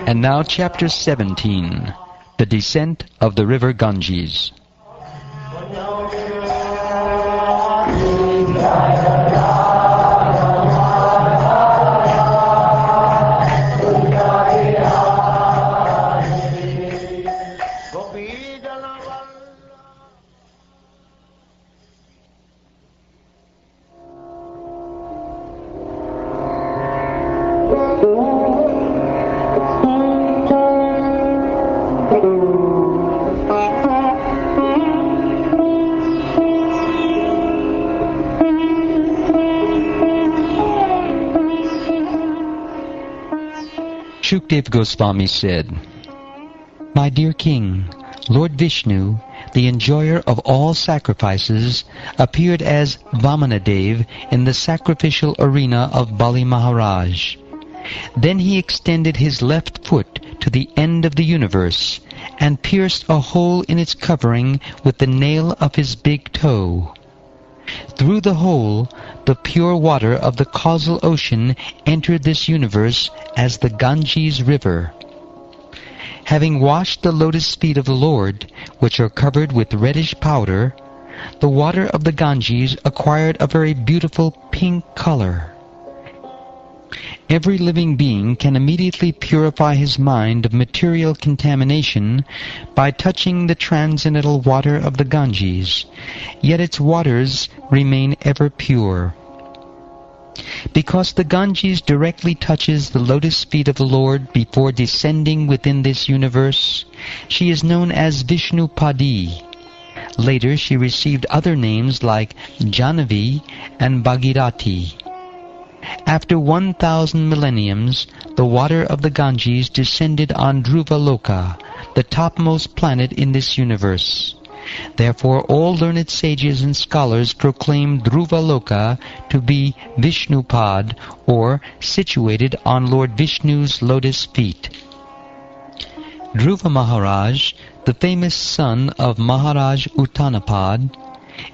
And now chapter 17, the descent of the river Ganges. Shukdev Goswami said, "My dear king, Lord Vishnu, the enjoyer of all sacrifices, appeared as Vamanadev in the sacrificial arena of Bali Maharaj. Then he extended his left foot to the end of the universe and pierced a hole in its covering with the nail of his big toe. Through the hole, the pure water of the causal ocean entered this universe as the Ganges River. Having washed the lotus feet of the Lord, which are covered with reddish powder, the water of the Ganges acquired a very beautiful pink color. Every living being can immediately purify his mind of material contamination by touching the transcendental water of the Ganges, yet its waters remain ever pure. Because the Ganges directly touches the lotus feet of the Lord before descending within this universe, she is known as Vishnu Padi. Later she received other names like Janavi and Bhagirati. After 1,000 millenniums, the water of the Ganges descended on Dhruvaloka, the topmost planet in this universe. Therefore all learned sages and scholars proclaim Dhruvaloka to be Vishnupad, or situated on Lord Vishnu's lotus feet. Dhruva Maharaj, the famous son of Maharaj Uttanapad,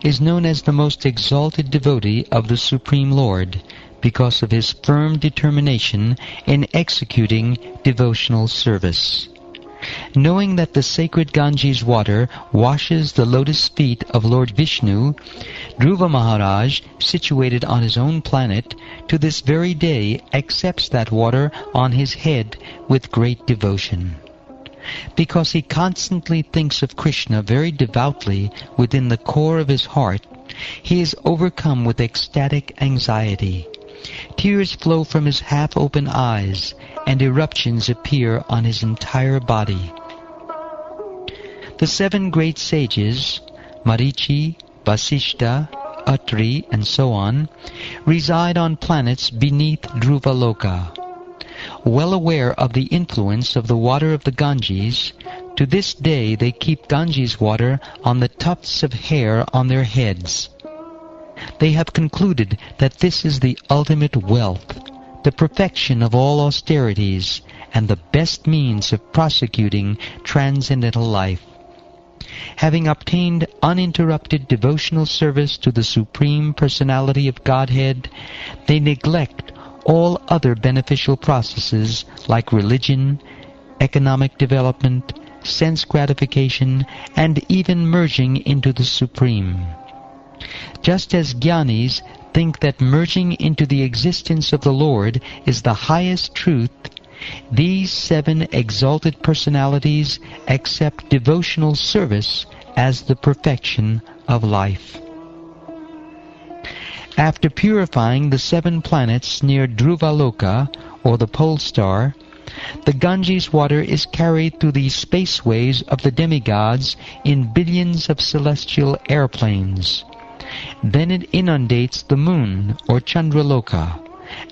is known as the most exalted devotee of the Supreme Lord, because of his firm determination in executing devotional service. Knowing that the sacred Ganges water washes the lotus feet of Lord Vishnu, Dhruva Maharaj, situated on his own planet, to this very day accepts that water on his head with great devotion. Because he constantly thinks of Krishna very devoutly within the core of his heart, he is overcome with ecstatic anxiety. Tears flow from his half-open eyes, and eruptions appear on his entire body. The 7 great sages, Marichi, Vasishta, Atri, and so on, reside on planets beneath Dhruvaloka. Well aware of the influence of the water of the Ganges, to this day they keep Ganges water on the tufts of hair on their heads. They have concluded that this is the ultimate wealth, the perfection of all austerities, and the best means of prosecuting transcendental life. Having obtained uninterrupted devotional service to the Supreme Personality of Godhead, they neglect all other beneficial processes like religion, economic development, sense gratification, and even merging into the Supreme. Just as Jnanis think that merging into the existence of the Lord is the highest truth, these 7 exalted personalities accept devotional service as the perfection of life. After purifying the 7 planets near Dhruvaloka, or the pole star, the Ganges water is carried through the spaceways of the demigods in billions of celestial airplanes. Then it inundates the moon, or Chandraloka,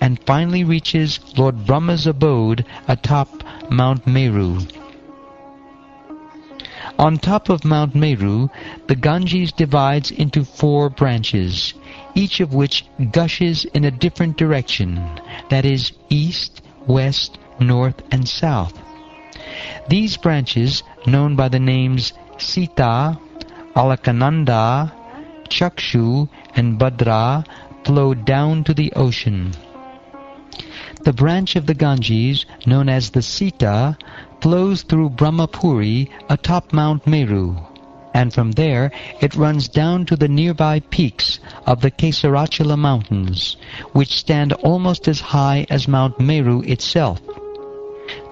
and finally reaches Lord Brahma's abode atop Mount Meru. On top of Mount Meru, the Ganges divides into 4 branches, each of which gushes in a different direction, that is, east, west, north, and south. These branches, known by the names Sita, Alakananda, Chakshu, and Bhadra, flow down to the ocean. The branch of the Ganges, known as the Sita, flows through Brahmapuri atop Mount Meru, and from there it runs down to the nearby peaks of the Kesarachala mountains, which stand almost as high as Mount Meru itself.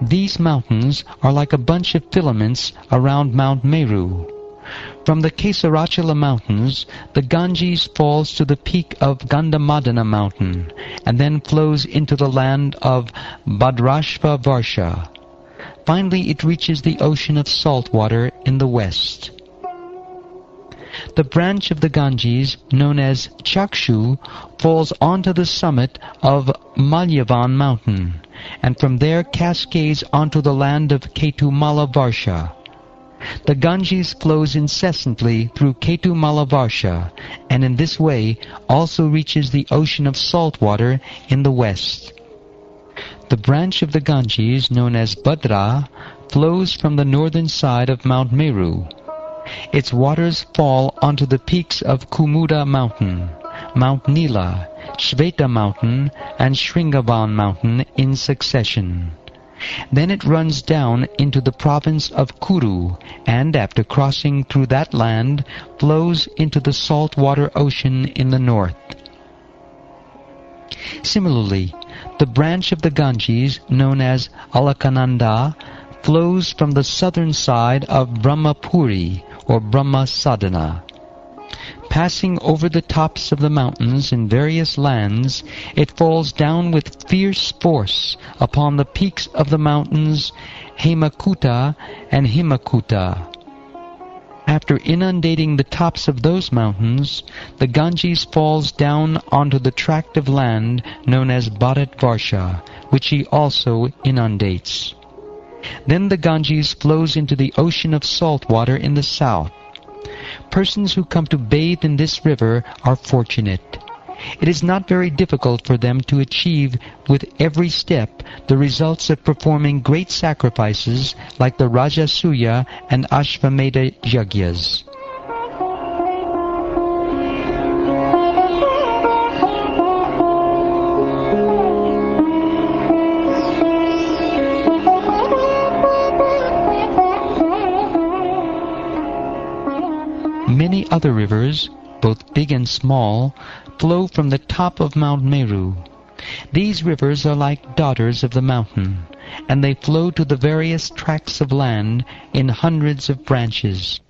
These mountains are like a bunch of filaments around Mount Meru. From the Kesarachala mountains, the Ganges falls to the peak of Gandhamadana mountain, and then flows into the land of Bhadrashva Varsha. Finally, it reaches the ocean of salt water in the west. The branch of the Ganges, known as Chakshu, falls onto the summit of Malyavan mountain, and from there cascades onto the land of Ketumala Varsha. The Ganges flows incessantly through Ketumala Varsha, and in this way also reaches the ocean of salt water in the west. The branch of the Ganges, known as Bhadra, flows from the northern side of Mount Meru. Its waters fall onto the peaks of Kumuda mountain, Mount Nila, Shveta mountain, and Shringavan mountain in succession. Then it runs down into the province of Kuru, and after crossing through that land, flows into the saltwater ocean in the north. Similarly, the branch of the Ganges, known as Alakananda, flows from the southern side of Brahmapuri, or Brahma Sadhana. Passing over the tops of the mountains in various lands, it falls down with fierce force upon the peaks of the mountains Hemakuta and Himakuta. After inundating the tops of those mountains, the Ganges falls down onto the tract of land known as Bharatvarsha, which he also inundates. Then the Ganges flows into the ocean of salt water in the south. Persons who come to bathe in this river are fortunate. It is not very difficult for them to achieve with every step the results of performing great sacrifices like the Rajasuya and Ashvamedha Yagyas. Many other rivers, both big and small, flow from the top of Mount Meru. These rivers are like daughters of the mountain, and they flow to the various tracts of land in hundreds of branches.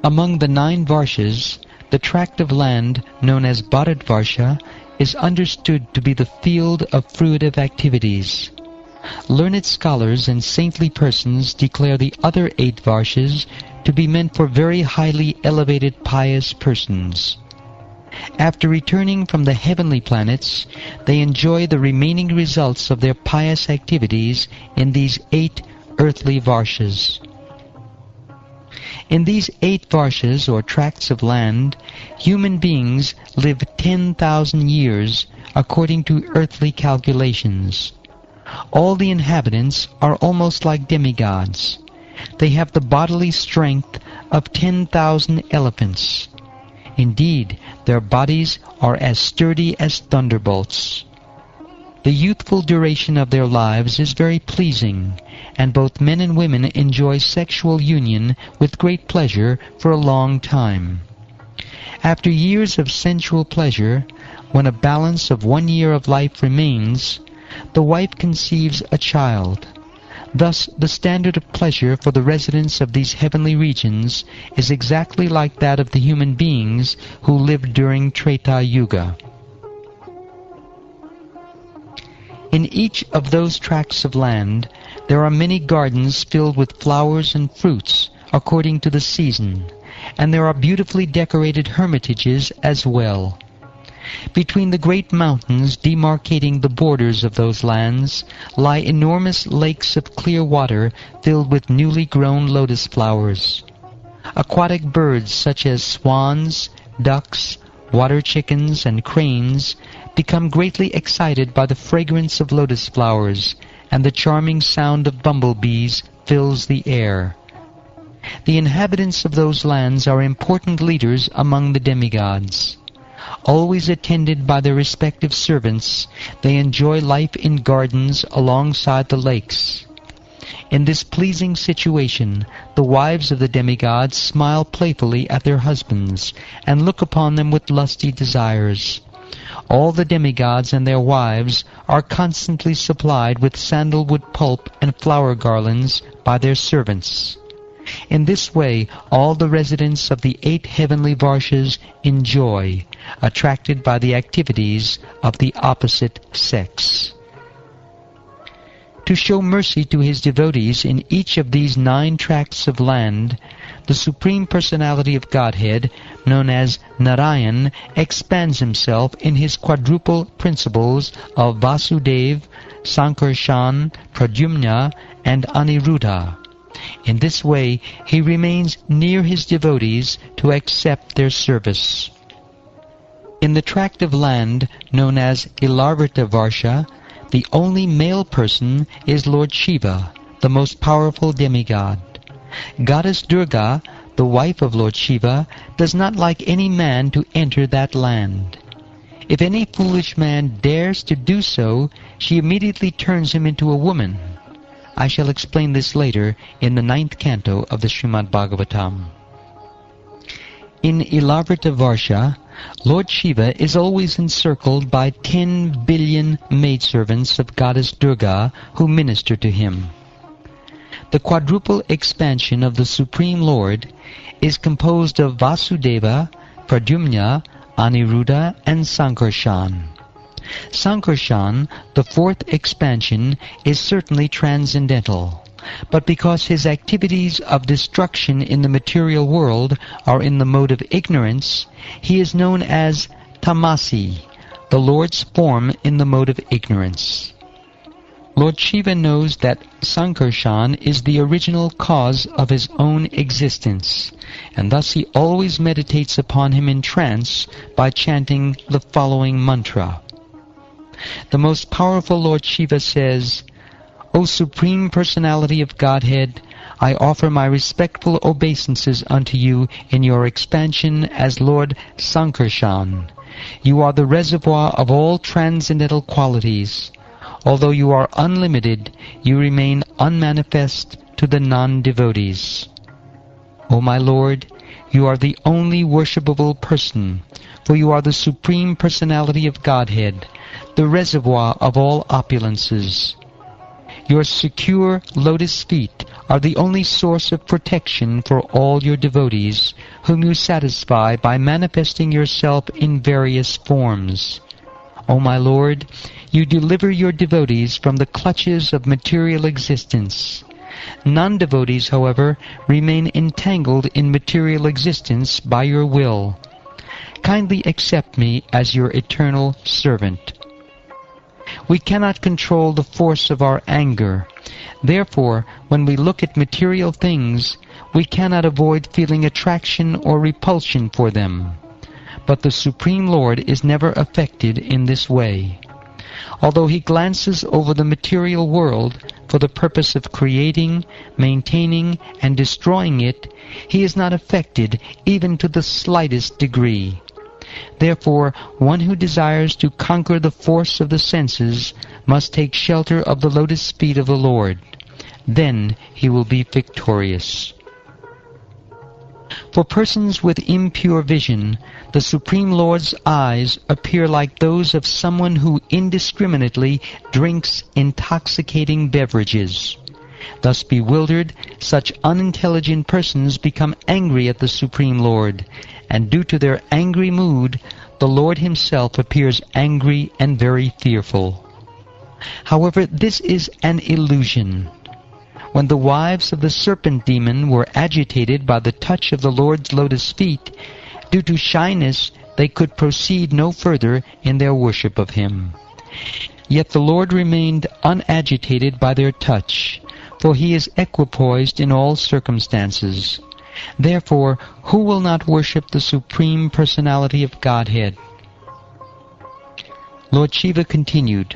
Among the 9 Varshas, the tract of land known as Bharatvarsha is understood to be the field of fruitive activities. Learned scholars and saintly persons declare the other 8 Varshas to be meant for very highly elevated pious persons. After returning from the heavenly planets, they enjoy the remaining results of their pious activities in these 8 earthly Varshas. In these 8 Varshas, or tracts of land, human beings live 10,000 years according to earthly calculations. All the inhabitants are almost like demigods. They have the bodily strength of 10,000 elephants. Indeed, their bodies are as sturdy as thunderbolts. The youthful duration of their lives is very pleasing, and both men and women enjoy sexual union with great pleasure for a long time. After years of sensual pleasure, when a balance of 1 year of life remains, the wife conceives a child. Thus, the standard of pleasure for the residents of these heavenly regions is exactly like that of the human beings who lived during Treta Yuga. In each of those tracts of land, there are many gardens filled with flowers and fruits according to the season, and there are beautifully decorated hermitages as well. Between the great mountains demarcating the borders of those lands lie enormous lakes of clear water filled with newly grown lotus flowers. Aquatic birds such as swans, ducks, water chickens, and cranes become greatly excited by the fragrance of lotus flowers, and the charming sound of bumblebees fills the air. The inhabitants of those lands are important leaders among the demigods. Always attended by their respective servants, they enjoy life in gardens alongside the lakes. In this pleasing situation, the wives of the demigods smile playfully at their husbands, and look upon them with lusty desires. All the demigods and their wives are constantly supplied with sandalwood pulp and flower garlands by their servants. In this way, all the residents of the 8 heavenly varsas enjoy, attracted by the activities of the opposite sex. To show mercy to his devotees in each of these 9 tracts of land, the Supreme Personality of Godhead, known as Narayan, expands himself in his quadruple principles of Vasudeva, Sankarshan, Pradyumna, and Aniruddha. In this way, he remains near his devotees to accept their service. In the tract of land known as Ilarvata Varsha, the only male person is Lord Shiva, the most powerful demigod. Goddess Durga, the wife of Lord Shiva, does not like any man to enter that land. If any foolish man dares to do so, she immediately turns him into a woman. I shall explain this later in the 9th canto of the Srimad-Bhagavatam. In Ilarvata Varsha, Lord Shiva is always encircled by 10 billion maidservants of Goddess Durga who minister to him. The quadruple expansion of the Supreme Lord is composed of Vasudeva, Pradyumna, Aniruddha, and Sankarshan. Sankarshan, the 4th expansion, is certainly transcendental, but because his activities of destruction in the material world are in the mode of ignorance, he is known as Tamasi, the Lord's form in the mode of ignorance. Lord Shiva knows that Sankarshan is the original cause of his own existence, and thus he always meditates upon him in trance by chanting the following mantra. The most powerful Lord Shiva says, O Supreme Personality of Godhead, I offer my respectful obeisances unto you in your expansion as Lord Sankarshan. You are the reservoir of all transcendental qualities. Although you are unlimited, you remain unmanifest to the non-devotees. O my Lord, you are the only worshipable person, for you are the Supreme Personality of Godhead, the reservoir of all opulences. Your secure lotus feet are the only source of protection for all your devotees, whom you satisfy by manifesting yourself in various forms. O my Lord, you deliver your devotees from the clutches of material existence. Non-devotees, however, remain entangled in material existence by your will. Kindly accept me as your eternal servant. We cannot control the force of our anger. Therefore, when we look at material things, we cannot avoid feeling attraction or repulsion for them. But the Supreme Lord is never affected in this way. Although he glances over the material world for the purpose of creating, maintaining, and destroying it, he is not affected even to the slightest degree. Therefore, one who desires to conquer the force of the senses must take shelter of the lotus feet of the Lord. Then he will be victorious. For persons with impure vision, the Supreme Lord's eyes appear like those of someone who indiscriminately drinks intoxicating beverages. Thus bewildered, such unintelligent persons become angry at the Supreme Lord, and due to their angry mood, the Lord himself appears angry and very fearful. However, this is an illusion. When the wives of the serpent demon were agitated by the touch of the Lord's lotus feet, due to shyness they could proceed no further in their worship of him. Yet the Lord remained unagitated by their touch, for he is equipoised in all circumstances. Therefore, who will not worship the Supreme Personality of Godhead? Lord Shiva continued,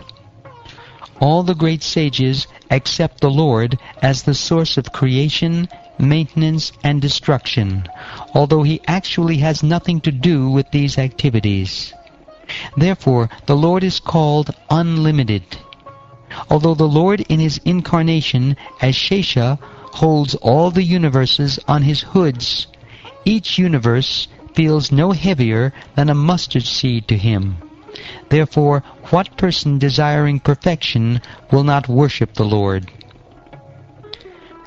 all the great sages accept the Lord as the source of creation, maintenance, and destruction, although he actually has nothing to do with these activities. Therefore, the Lord is called unlimited. Although the Lord in his incarnation as Shesha holds all the universes on his hoods, each universe feels no heavier than a mustard seed to him. Therefore, what person desiring perfection will not worship the Lord?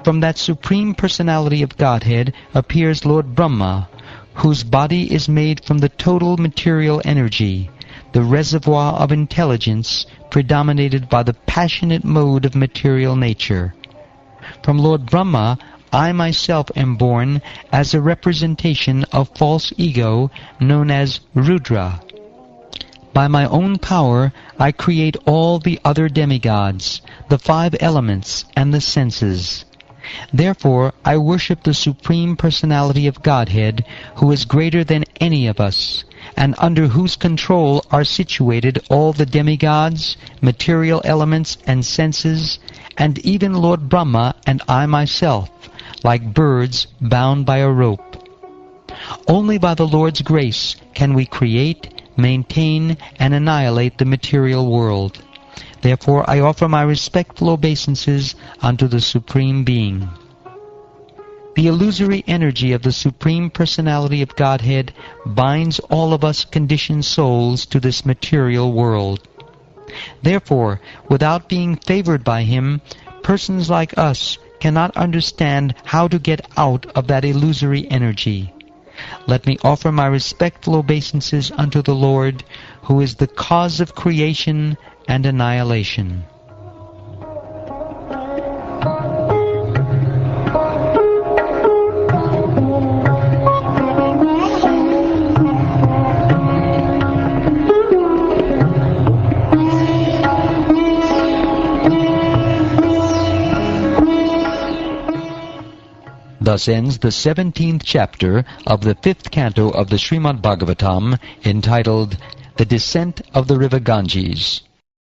From that Supreme Personality of Godhead appears Lord Brahma, whose body is made from the total material energy, the reservoir of intelligence predominated by the passionate mode of material nature. From Lord Brahma, I myself am born as a representation of false ego known as Rudra. By my own power, I create all the other demigods, the 5 elements, and the senses. Therefore, I worship the Supreme Personality of Godhead, who is greater than any of us, and under whose control are situated all the demigods, material elements, and senses, and even Lord Brahma and I myself, like birds bound by a rope. Only by the Lord's grace can we create, maintain, and annihilate the material world. Therefore I offer my respectful obeisances unto the Supreme Being. The illusory energy of the Supreme Personality of Godhead binds all of us conditioned souls to this material world. Therefore, without being favored by him, persons like us cannot understand how to get out of that illusory energy. Let me offer my respectful obeisances unto the Lord, who is the cause of creation and annihilation. Thus ends the 17th chapter of the 5th canto of the Srimad-Bhagavatam, entitled The Descent of the River Ganges.